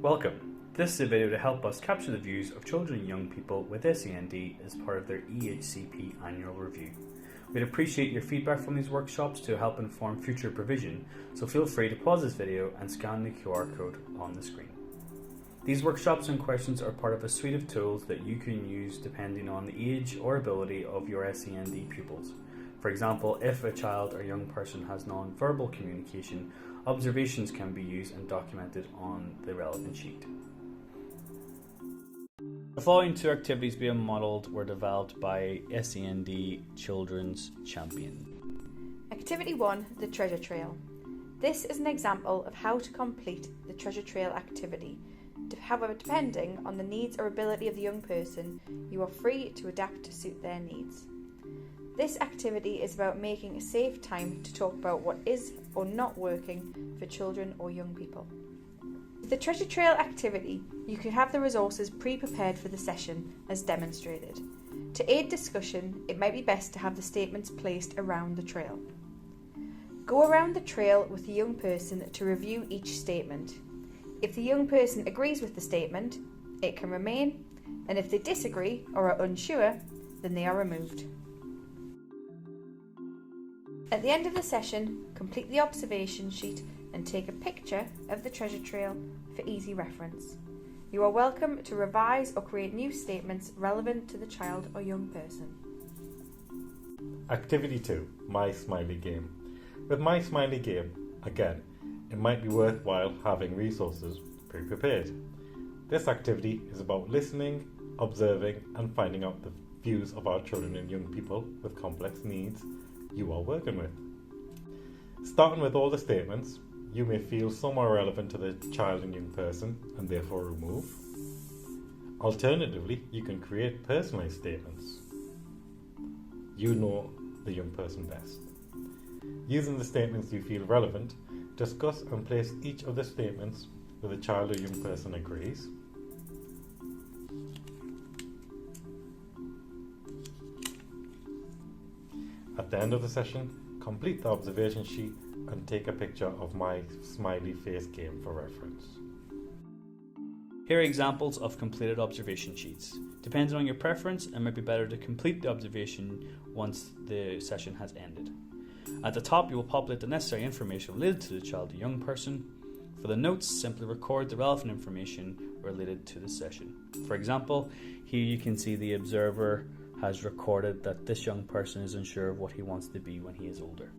Welcome. This is a video to help us capture the views of children and young people with SEND as part of their EHCP annual review. We'd appreciate your feedback from these workshops to help inform future provision, so feel free to pause this video and scan the QR code on the screen. These workshops and questions are part of a suite of tools that you can use depending on the age or ability of your SEND pupils. For example, if a child or young person has non-verbal communication, observations can be used and documented on the relevant sheet. The following two activities being modelled were developed by SEND Children's Champion. Activity 1, the treasure trail. This is an example of how to complete the treasure trail activity. However, depending on the needs or ability of the young person, you are free to adapt to suit their needs. This activity is about making a safe time to talk about what is or not working for children or young people. With the treasure trail activity, you can have the resources pre-prepared for the session as demonstrated. To aid discussion, it might be best to have the statements placed around the trail. Go around the trail with the young person to review each statement. If the young person agrees with the statement, it can remain, and if they disagree or are unsure, then they are removed. At the end of the session, complete the observation sheet and take a picture of the treasure trail for easy reference. You are welcome to revise or create new statements relevant to the child or young person. Activity 2, My Smiley Game. With My Smiley Game, again, it might be worthwhile having resources pre-prepared. This activity is about listening, observing and finding out the views of our children and young people with complex needs you are working with. Starting with all the statements you may feel some are relevant to the child and young person and therefore remove. Alternatively, you can create personalized statements. You know the young person best. Using the statements you feel relevant, discuss and place each of the statements where the child or young person agrees. At the end of the session, complete the observation sheet and take a picture of My Smiley Face Game for reference. Here are examples of completed observation sheets. Depending on your preference, it might be better to complete the observation once the session has ended. At the top, you will populate the necessary information related to the child or young person. For the notes, simply record the relevant information related to the session. For example, here you can see the observer has recorded that this young person is unsure of what he wants to be when he is older.